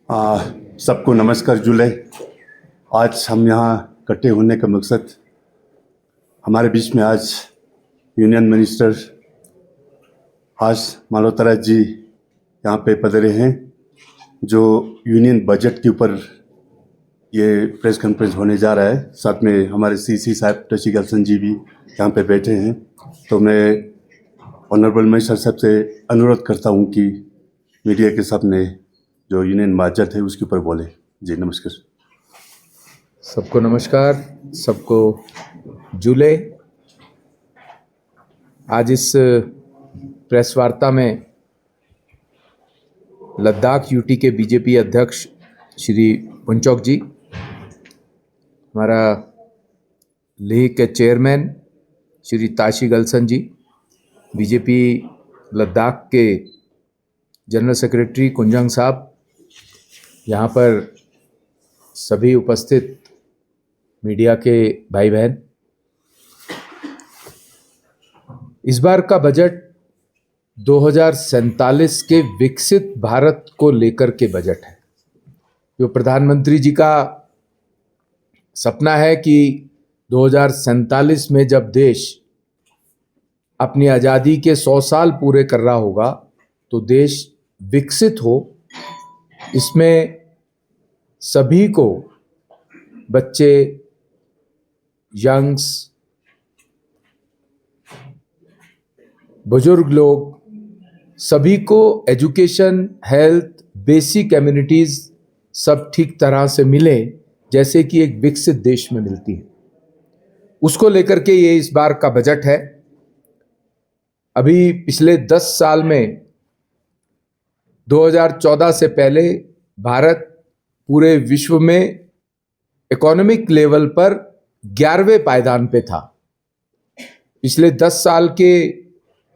सबको नमस्कार जुलाई। आज हम यहाँ इकट्ठे होने का मकसद, हमारे बीच में आज यूनियन मिनिस्टर आज मालहोत्रा जी यहाँ पे पधारे हैं, जो यूनियन बजट के ऊपर ये प्रेस कॉन्फ्रेंस होने जा रहा है। साथ में हमारे सीसी साहब टची गलसन जी भी यहाँ पे बैठे हैं। तो मैं ऑनरेबल मिनिस्टर साहब से अनुरोध करता हूँ कि मीडिया के सामने जो यूनियन बजट है उसके ऊपर बोले। जी नमस्कार। सबको नमस्कार, सबको जुले। आज इस प्रेस वार्ता में लद्दाख यूटी के बीजेपी अध्यक्ष श्री पुंचौक जी, हमारा लेह के चेयरमैन श्री ताशी गलसन जी, बीजेपी लद्दाख के जनरल सेक्रेटरी कुंजंग साहब, यहाँ पर सभी उपस्थित मीडिया के भाई बहन, इस बार का बजट 2047 के विकसित भारत को लेकर के बजट है। जो प्रधानमंत्री जी का सपना है कि 2047 में जब देश अपनी आज़ादी के 100 साल पूरे कर रहा होगा तो देश विकसित हो। इसमें सभी को, बच्चे, यंग्स, बुजुर्ग लोग, सभी को एजुकेशन, हेल्थ, बेसिक एम्यूनिटीज़ सब ठीक तरह से मिले जैसे कि एक विकसित देश में मिलती है। उसको लेकर के ये इस बार का बजट है। अभी पिछले 10 साल में 2014 से पहले भारत पूरे विश्व में इकोनॉमिक लेवल पर 11वें पायदान पे था। पिछले 10 साल के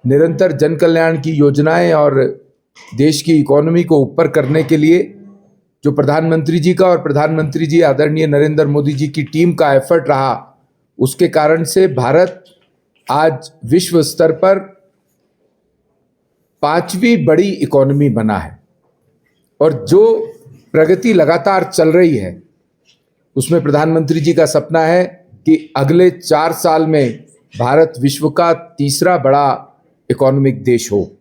निरंतर जन कल्याण की योजनाएं और देश की इकोनॉमी को ऊपर करने के लिए जो प्रधानमंत्री जी का और प्रधानमंत्री जी आदरणीय नरेंद्र मोदी जी की टीम का एफर्ट रहा, उसके कारण से भारत आज विश्व स्तर पर 5वीं बड़ी इकोनॉमी बना है। और जो प्रगति लगातार चल रही है उसमें प्रधानमंत्री जी का सपना है कि अगले 4 साल में भारत विश्व का तीसरा बड़ा इकोनॉमिक देश हो।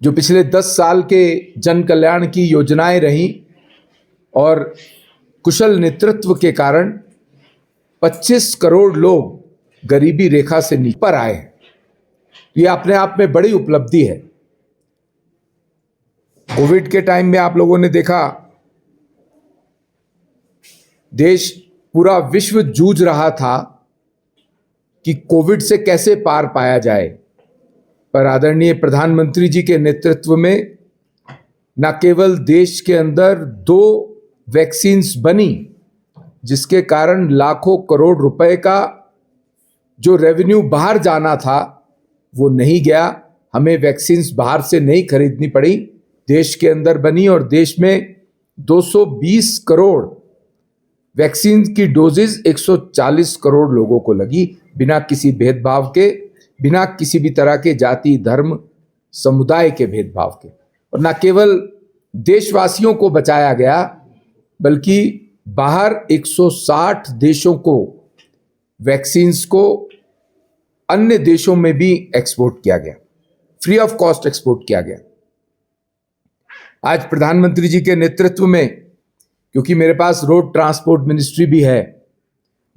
जो पिछले 10 साल के जन कल्याण की योजनाएं रहीं और कुशल नेतृत्व के कारण 25 करोड़ लोग गरीबी रेखा से नीचे पर आए हैं। ये अपने आप में बड़ी उपलब्धि है। कोविड के टाइम में आप लोगों ने देखा, देश, पूरा विश्व जूझ रहा था कि कोविड से कैसे पार पाया जाए, पर आदरणीय प्रधानमंत्री जी के नेतृत्व में न केवल देश के अंदर 2 वैक्सीन्स बनी, जिसके कारण लाखों करोड़ रुपए का जो रेवेन्यू बाहर जाना था वो नहीं गया। हमें वैक्सीन्स बाहर से नहीं खरीदनी पड़ी, देश के अंदर बनी और देश में 220 करोड़ वैक्सीन की डोजेज 140 करोड़ लोगों को लगी, बिना किसी भेदभाव के, बिना किसी भी तरह के जाति, धर्म, समुदाय के भेदभाव के। और न केवल देशवासियों को बचाया गया बल्कि बाहर 160 देशों को वैक्सीन्स को अन्य देशों में भी एक्सपोर्ट किया गया, फ्री ऑफ कॉस्ट एक्सपोर्ट किया गया। आज प्रधानमंत्री जी के नेतृत्व में, क्योंकि मेरे पास रोड ट्रांसपोर्ट मिनिस्ट्री भी है,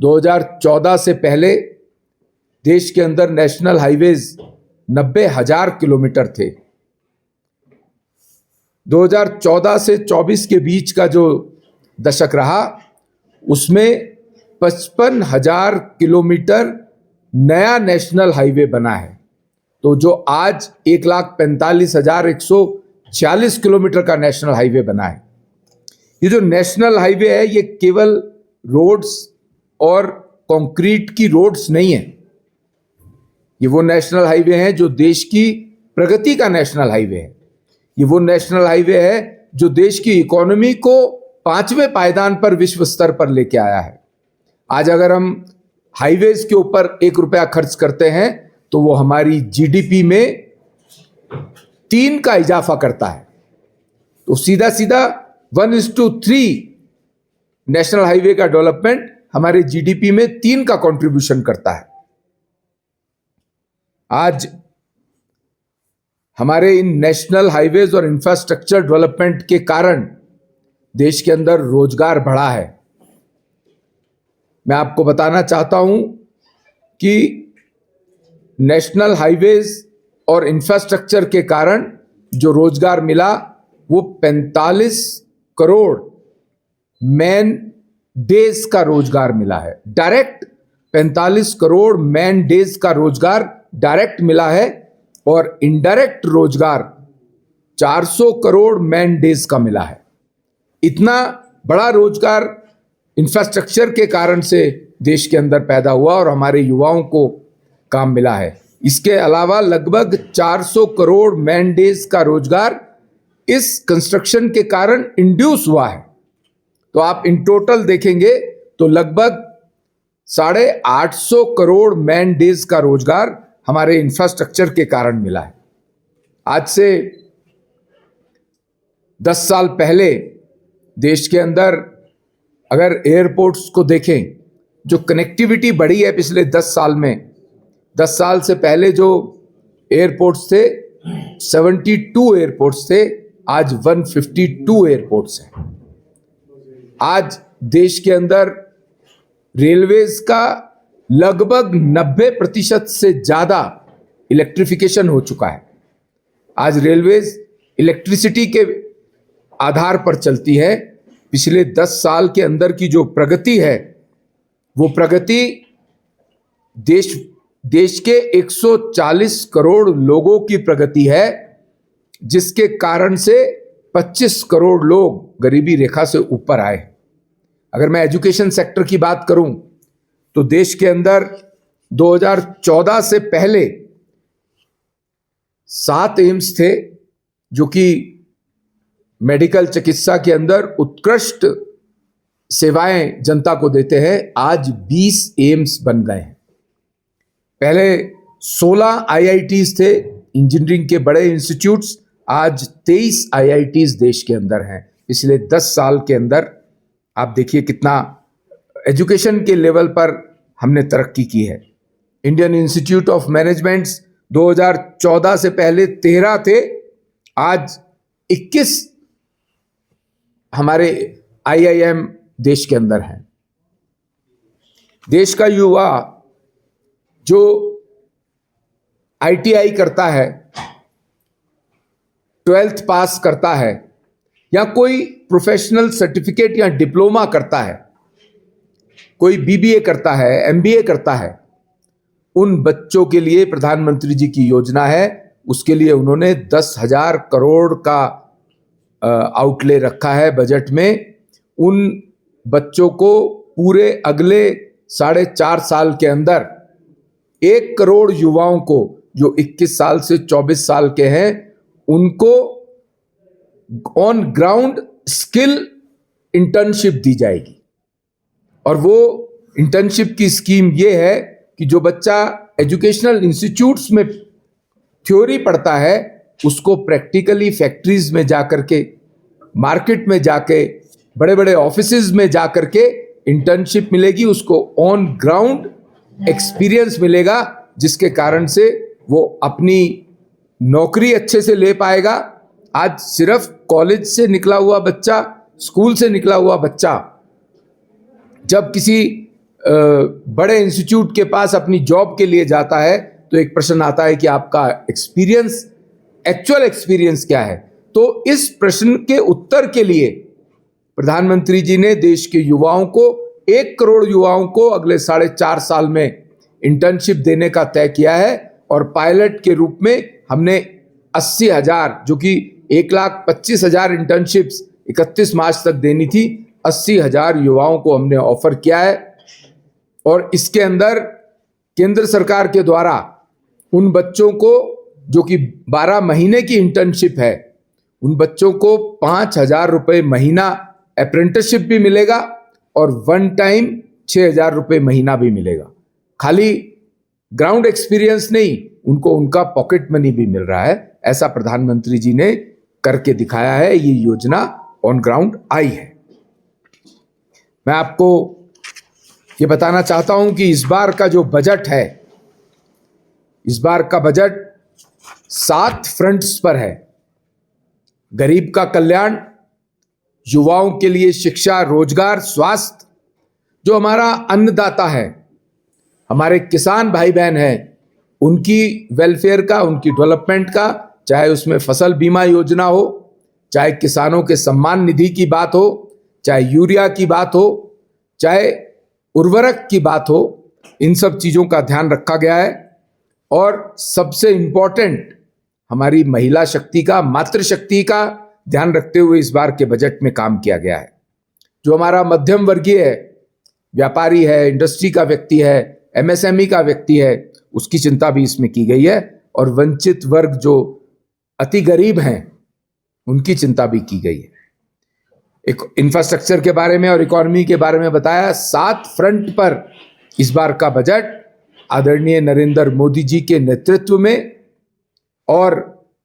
2014 से पहले देश के अंदर नेशनल हाईवेज 90,000 किलोमीटर थे। 2014 से 24 के बीच का जो दशक रहा उसमें 55,000 किलोमीटर नया नेशनल हाईवे बना है। तो जो आज 1,45,146 किलोमीटर का नेशनल हाईवे बना है, ये जो नेशनल हाईवे है ये केवल रोड्स और कंक्रीट की रोड्स नहीं है। ये वो नेशनल हाईवे है जो देश की प्रगति का नेशनल हाईवे है। ये वो नेशनल हाईवे है जो देश की इकोनॉमी को 5वें पायदान पर विश्व स्तर पर लेके आया है। आज अगर हम हाईवेज के ऊपर 1 रुपया खर्च करते हैं तो वो हमारी जीडीपी में 3 का इजाफा करता है। तो सीधा सीधा 1:3 नेशनल हाईवे का डेवलपमेंट हमारे जीडीपी में 3 का कंट्रीब्यूशन करता है। आज हमारे इन नेशनल हाईवेज और इंफ्रास्ट्रक्चर डेवलपमेंट के कारण देश के अंदर रोजगार बढ़ा है। मैं आपको बताना चाहता हूं कि नेशनल हाईवेज और इंफ्रास्ट्रक्चर के कारण जो रोजगार मिला वो 45 करोड़ मैन डेज का रोजगार मिला है। डायरेक्ट 45 करोड़ मैन डेज का रोजगार डायरेक्ट मिला है और इनडायरेक्ट रोजगार 400 करोड़ मैन डेज का मिला है। इतना बड़ा रोजगार इंफ्रास्ट्रक्चर के कारण से देश के अंदर पैदा हुआ और हमारे युवाओं को काम मिला है। इसके अलावा लगभग 400 करोड़ मैन डेज का रोजगार इस कंस्ट्रक्शन के कारण इंड्यूस हुआ है। तो आप इन टोटल देखेंगे तो लगभग 850 करोड़ मैन डेज का रोजगार हमारे इंफ्रास्ट्रक्चर के कारण मिला है। आज से 10 साल पहले देश के अंदर अगर एयरपोर्ट्स को देखें, जो कनेक्टिविटी बढ़ी है पिछले 10 साल में, 10 साल से पहले जो एयरपोर्ट्स थे 72 एयरपोर्ट्स थे, आज 152 एयरपोर्ट्स हैं। आज देश के अंदर रेलवेज का लगभग 90% से ज्यादा इलेक्ट्रिफिकेशन हो चुका है। आज रेलवेज इलेक्ट्रिसिटी के आधार पर चलती है। पिछले 10 साल के अंदर की जो प्रगति है वो प्रगति देश के 140 करोड़ लोगों की प्रगति है, जिसके कारण से 25 करोड़ लोग गरीबी रेखा से ऊपर आए। अगर मैं एजुकेशन सेक्टर की बात करूं तो देश के अंदर 2014 से पहले 7 एम्स थे जो कि मेडिकल चिकित्सा के अंदर उत्कृष्ट सेवाएं जनता को देते हैं। आज 20 एम्स बन गए हैं। पहले 16 आईआईटीज थे, इंजीनियरिंग के बड़े इंस्टीट्यूट्स, आज 23 आईआईटीज देश के अंदर हैं। पिछले 10 साल के अंदर आप देखिए कितना एजुकेशन के लेवल पर हमने तरक्की की है। इंडियन इंस्टीट्यूट ऑफ मैनेजमेंट 2014 से पहले 13 थे, आज 21 हमारे आईआईएम देश के अंदर हैं। देश का युवा जो आईटीआई करता है, 12th पास करता है या कोई प्रोफेशनल सर्टिफिकेट या डिप्लोमा करता है, कोई बीबीए करता है, एमबीए करता है, उन बच्चों के लिए प्रधानमंत्री जी की योजना है। उसके लिए उन्होंने 10,000 करोड़ का आउटले रखा है बजट में। उन बच्चों को पूरे अगले 4.5 साल के अंदर 1 करोड़ युवाओं को जो 21 साल से 24 साल के हैं, उनको ऑन ग्राउंड स्किल इंटर्नशिप दी जाएगी। और वो इंटर्नशिप की स्कीम ये है कि जो बच्चा एजुकेशनल इंस्टीट्यूट्स में थ्योरी पढ़ता है उसको प्रैक्टिकली फैक्ट्रीज में जाकर के, मार्केट में जाके, बड़े बड़े ऑफिसेज में जाकर के इंटर्नशिप मिलेगी, उसको ऑन ग्राउंड एक्सपीरियंस मिलेगा, जिसके कारण से वो अपनी नौकरी अच्छे से ले पाएगा। आज सिर्फ कॉलेज से निकला हुआ बच्चा, स्कूल से निकला हुआ बच्चा जब किसी बड़े इंस्टीट्यूट के पास अपनी जॉब के लिए जाता है तो एक प्रश्न आता है कि आपका एक्सपीरियंस, एक्चुअल एक्सपीरियंस क्या है। तो इस प्रश्न के उत्तर के लिए प्रधानमंत्री जी ने देश के युवाओं को, 1 करोड़ युवाओं को अगले 4.5 साल में इंटर्नशिप देने का तय किया है। और पायलट के रूप में हमने 80,000, जो कि 1,25,000 इंटर्नशिप्स 31 मार्च तक देनी थी, 80,000 युवाओं को हमने ऑफर किया है। और इसके अंदर केंद्र सरकार के द्वारा उन बच्चों को, जो कि 12 महीने की इंटर्नशिप है, उन बच्चों को 5,000 रुपये महीना अप्रेंटिसशिप भी मिलेगा और वन टाइम 6,000 रुपये महीना भी मिलेगा। खाली ग्राउंड एक्सपीरियंस नहीं, उनको उनका पॉकेट मनी भी मिल रहा है। ऐसा प्रधानमंत्री जी ने करके दिखाया है, ये योजना ऑन ग्राउंड आई है। मैं आपको ये बताना चाहता हूं कि इस बार का जो बजट है, इस बार का बजट 7 फ्रंट्स पर है। गरीब का कल्याण, युवाओं के लिए शिक्षा, रोजगार, स्वास्थ्य, जो हमारा अन्नदाता है, हमारे किसान भाई बहन हैं, उनकी वेलफेयर का, उनकी डेवलपमेंट का, चाहे उसमें फसल बीमा योजना हो, चाहे किसानों के सम्मान निधि की बात हो, चाहे यूरिया की बात हो, चाहे उर्वरक की बात हो, इन सब चीज़ों का ध्यान रखा गया है। और सबसे इम्पोर्टेंट हमारी महिला शक्ति का, मातृशक्ति का ध्यान रखते हुए इस बार के बजट में काम किया गया है। जो हमारा मध्यम वर्गीय है, व्यापारी है, इंडस्ट्री का व्यक्ति है, एमएसएमई का व्यक्ति है, उसकी चिंता भी इसमें की गई है। और वंचित वर्ग जो अति गरीब हैं, उनकी चिंता भी की गई है। एक इंफ्रास्ट्रक्चर के बारे में और इकोनॉमी के बारे में बताया। 7 फ्रंट पर इस बार का बजट आदरणीय नरेंद्र मोदी जी के नेतृत्व में और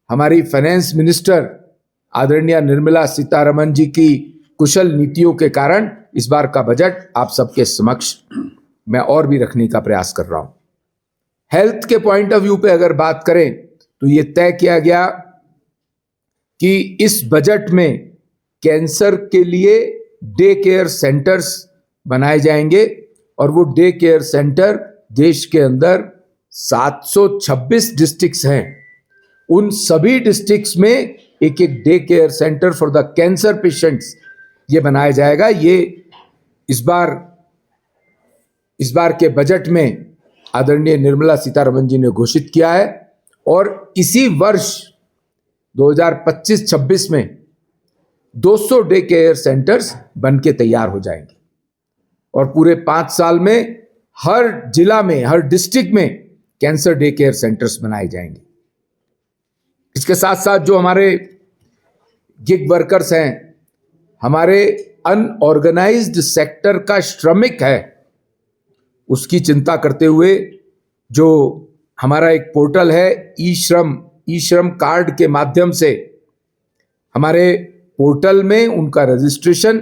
हमारी फाइनेंस मिनिस्टर आदरणीय निर्मला सीतारमण जी की कुशल नीतियों के कारण इस बार का बजट आप सबके समक्ष मैं और भी रखने का प्रयास कर रहा हूं। हेल्थ के पॉइंट ऑफ व्यू पे अगर बात करें तो ये तय किया गया कि इस बजट में कैंसर के लिए डे केयर सेंटर्स बनाए जाएंगे और वो डे केयर सेंटर देश के अंदर 726 डिस्ट्रिक्ट्स हैं। उन सभी डिस्ट्रिक्ट्स में एक एक day care centre for the cancer patients ये बनाया जाएगा। ये इस बार के बजट में आदरणीय निर्मला सीतारमण जी ने घोषित किया है। और इसी वर्ष 2025-26 में 200 डे केयर सेंटर्स बन के तैयार हो जाएंगे और पूरे 5 साल में हर जिला में, हर डिस्ट्रिक्ट में कैंसर डे केयर सेंटर्स बनाए जाएंगे। इसके साथ साथ जो हमारे गिग वर्कर्स हैं, हमारे अनऑर्गेनाइज्ड सेक्टर का श्रमिक है, उसकी चिंता करते हुए जो हमारा एक पोर्टल है ई श्रम कार्ड के माध्यम से हमारे पोर्टल में उनका रजिस्ट्रेशन,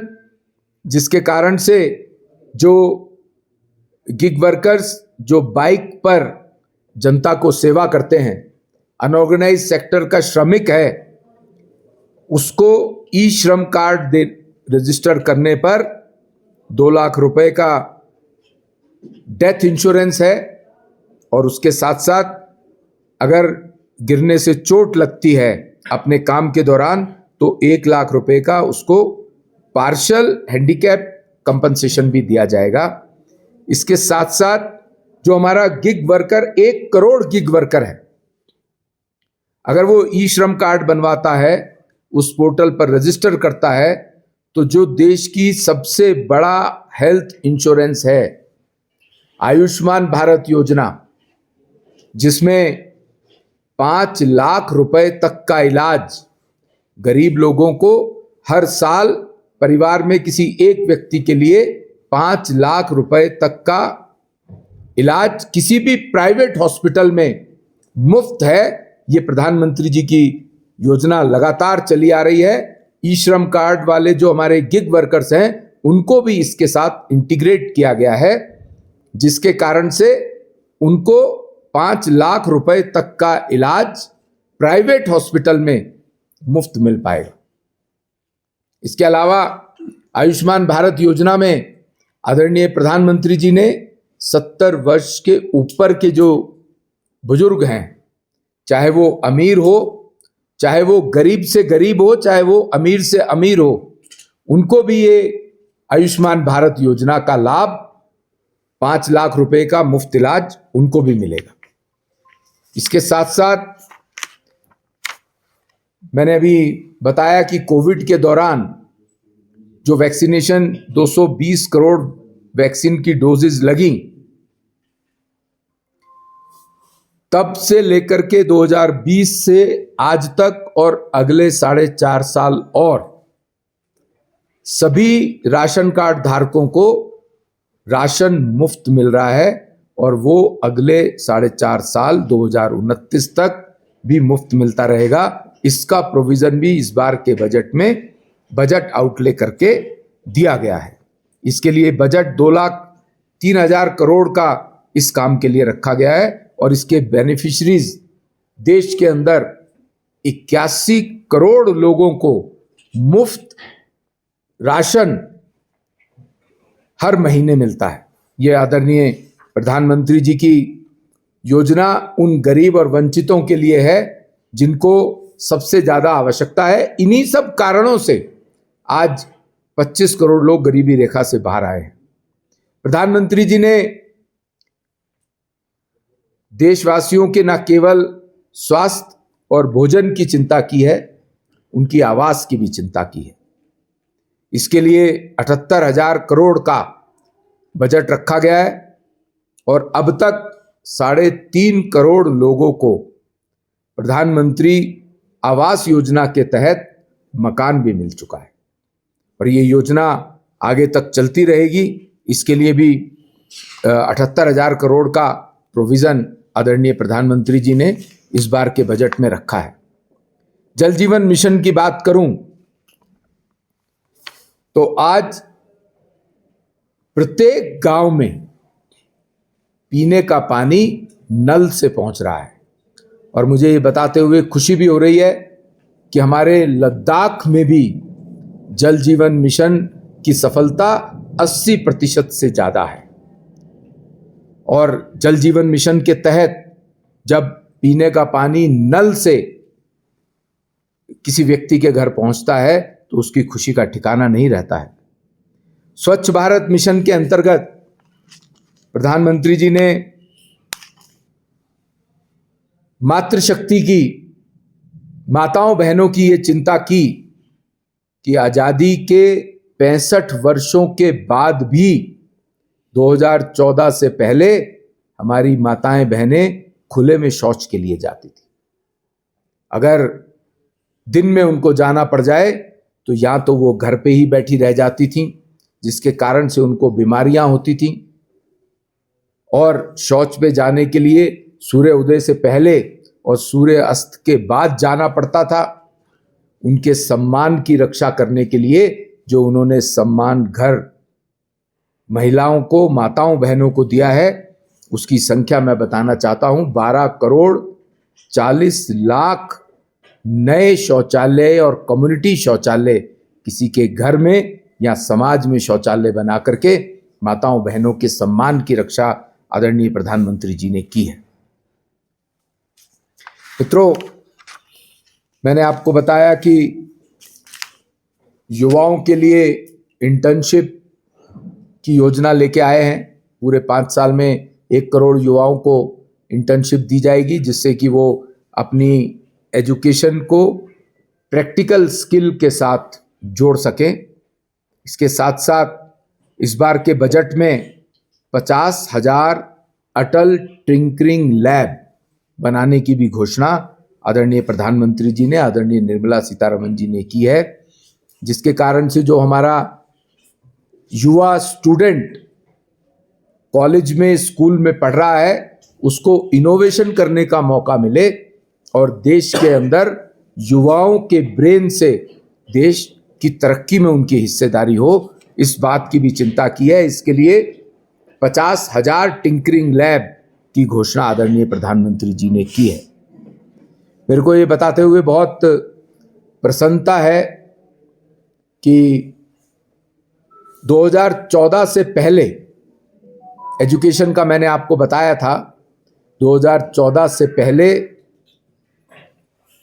जिसके कारण से जो गिग वर्कर्स जो बाइक पर जनता को सेवा करते हैं, अनऑर्गेनाइज सेक्टर का श्रमिक है, उसको ई श्रम कार्ड रजिस्टर करने पर 2 लाख रुपए का डेथ इंश्योरेंस है। और उसके साथ साथ अगर गिरने से चोट लगती है अपने काम के दौरान तो 1 लाख रुपए का उसको पार्शियल हैंडीकैप कंपनसेशन भी दिया जाएगा। इसके साथ साथ जो हमारा gig worker 1 crore gig worker है, अगर वो ई श्रम कार्ड बनवाता है, उस पोर्टल पर रजिस्टर करता है, तो जो देश की सबसे बड़ा हेल्थ इंश्योरेंस है आयुष्मान भारत योजना, जिसमें 5 लाख रुपए तक का इलाज गरीब लोगों को हर साल, परिवार में किसी एक व्यक्ति के लिए 5 लाख रुपए तक का इलाज किसी भी प्राइवेट हॉस्पिटल में मुफ्त है। ये प्रधानमंत्री जी की योजना लगातार चली आ रही है। ई श्रम कार्ड वाले जो हमारे गिग वर्कर्स हैं, उनको भी इसके साथ इंटीग्रेट किया गया है, जिसके कारण से उनको 5 लाख रुपए तक का इलाज प्राइवेट हॉस्पिटल में मुफ्त मिल पाएगा। इसके अलावा आयुष्मान भारत योजना में आदरणीय प्रधानमंत्री जी ने 70 वर्ष के ऊपर के जो बुजुर्ग हैं, चाहे वो अमीर हो, चाहे वो गरीब से गरीब हो, चाहे वो अमीर से अमीर हो, उनको भी ये आयुष्मान भारत योजना का लाभ, 5 लाख रुपए का मुफ्त इलाज उनको भी मिलेगा। इसके साथ साथ मैंने अभी बताया कि कोविड के दौरान जो वैक्सीनेशन 220 करोड़ वैक्सीन की डोजेज लगी, तब से लेकर के 2020 से आज तक और अगले 4.5 साल और सभी राशन कार्ड धारकों को राशन मुफ्त मिल रहा है और वो अगले 4.5 साल 2029 तक भी मुफ्त मिलता रहेगा। इसका प्रोविजन भी इस बार के बजट में बजट आउटले करके दिया गया है। इसके लिए बजट 2,03,000 करोड़ का इस काम के लिए रखा गया है और इसके बेनिफिशरीज देश के अंदर 81 करोड़ लोगों को मुफ्त राशन हर महीने मिलता है। यह आदरणीय प्रधानमंत्री जी की योजना उन गरीब और वंचितों के लिए है जिनको सबसे ज्यादा आवश्यकता है। इन्हीं सब कारणों से आज 25 करोड़ लोग गरीबी रेखा से बाहर आए हैं। प्रधानमंत्री जी ने देशवासियों के न केवल स्वास्थ्य और भोजन की चिंता की है, उनकी आवास की भी चिंता की है। इसके लिए 78,000 करोड़ का बजट रखा गया है और अब तक 3.5 करोड़ लोगों को प्रधानमंत्री आवास योजना के तहत मकान भी मिल चुका है और ये योजना आगे तक चलती रहेगी। इसके लिए भी 78,000 करोड़ का प्रोविजन आदरणीय प्रधानमंत्री जी ने इस बार के बजट में रखा है। जल जीवन मिशन की बात करूं तो आज प्रत्येक गांव में पीने का पानी नल से पहुंच रहा है और मुझे ये बताते हुए खुशी भी हो रही है कि हमारे लद्दाख में भी जल जीवन मिशन की सफलता 80% से ज्यादा है। और जल जीवन मिशन के तहत जब पीने का पानी नल से किसी व्यक्ति के घर पहुंचता है तो उसकी खुशी का ठिकाना नहीं रहता है। स्वच्छ भारत मिशन के अंतर्गत प्रधानमंत्री जी ने मातृशक्ति की, माताओं बहनों की ये चिंता की कि आजादी के 65 वर्षों के बाद भी 2014 से पहले हमारी माताएं बहनें खुले में शौच के लिए जाती थी। अगर दिन में उनको जाना पड़ जाए तो या तो वो घर पे ही बैठी रह जाती थीं, जिसके कारण से उनको बीमारियां होती थीं, और शौच पे जाने के लिए सूर्य उदय से पहले और सूर्य अस्त के बाद जाना पड़ता था। उनके सम्मान की रक्षा करने के लिए जो उन्होंने सम्मान घर महिलाओं को, माताओं बहनों को दिया है, उसकी संख्या मैं बताना चाहता हूं। 12 करोड़ 40 लाख नए शौचालय और कम्युनिटी शौचालय किसी के घर में या समाज में शौचालय बना करके माताओं बहनों के सम्मान की रक्षा आदरणीय प्रधानमंत्री जी ने की है। मित्रों, मैंने आपको बताया कि युवाओं के लिए इंटर्नशिप की योजना लेके आए हैं। पूरे 5 साल में 1 करोड़ युवाओं को इंटर्नशिप दी जाएगी, जिससे कि वो अपनी एजुकेशन को प्रैक्टिकल स्किल के साथ जोड़ सकें। इसके साथ साथ इस बार के बजट में 50,000 अटल टिंकरिंग लैब बनाने की भी घोषणा आदरणीय प्रधानमंत्री जी ने, आदरणीय निर्मला सीतारमण जी ने की है, जिसके कारण से जो हमारा युवा स्टूडेंट कॉलेज में, स्कूल में पढ़ रहा है, उसको इनोवेशन करने का मौका मिले और देश के अंदर युवाओं के ब्रेन से देश की तरक्की में उनकी हिस्सेदारी हो, इस बात की भी चिंता की है। इसके लिए 50,000 टिंकरिंग लैब की घोषणा आदरणीय प्रधानमंत्री जी ने की है। मेरे को ये बताते हुए बहुत प्रसन्नता है कि 2014 से पहले एजुकेशन का मैंने आपको बताया था, 2014 से पहले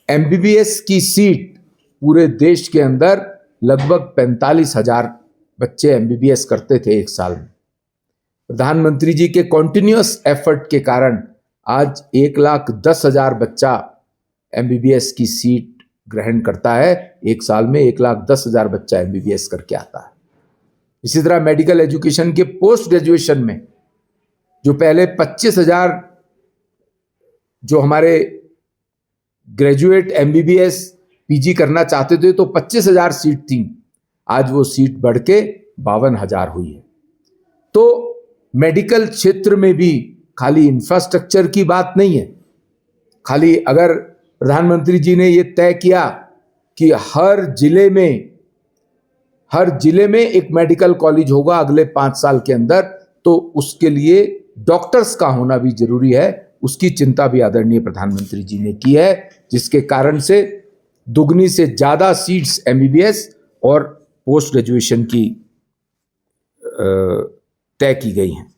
एमबीबीएस की सीट पूरे देश के अंदर लगभग 45,000 बच्चे एमबीबीएस करते थे एक साल में। प्रधानमंत्री जी के कॉन्टिन्यूअस एफर्ट के कारण आज 1,10,000 बच्चा एमबीबीएस की सीट ग्रहण करता है। एक साल में 1,10,000 बच्चा एमबीबीएस करके आता है। इसी तरह मेडिकल एजुकेशन के पोस्ट ग्रेजुएशन में जो पहले 25,000 जो हमारे ग्रेजुएट एमबीबीएस पीजी करना चाहते थे तो 25,000 सीट थी, आज वो सीट बढ़ के 52,000 हुई है। तो मेडिकल क्षेत्र में भी खाली इंफ्रास्ट्रक्चर की बात नहीं है, खाली अगर प्रधानमंत्री जी ने ये तय किया कि हर जिले में एक मेडिकल कॉलेज होगा अगले 5 साल के अंदर, तो उसके लिए डॉक्टर्स का होना भी जरूरी है। उसकी चिंता भी आदरणीय प्रधानमंत्री जी ने की है, जिसके कारण से दुगनी से ज्यादा सीट्स एमबीबीएस और पोस्ट ग्रेजुएशन की तय की गई हैं।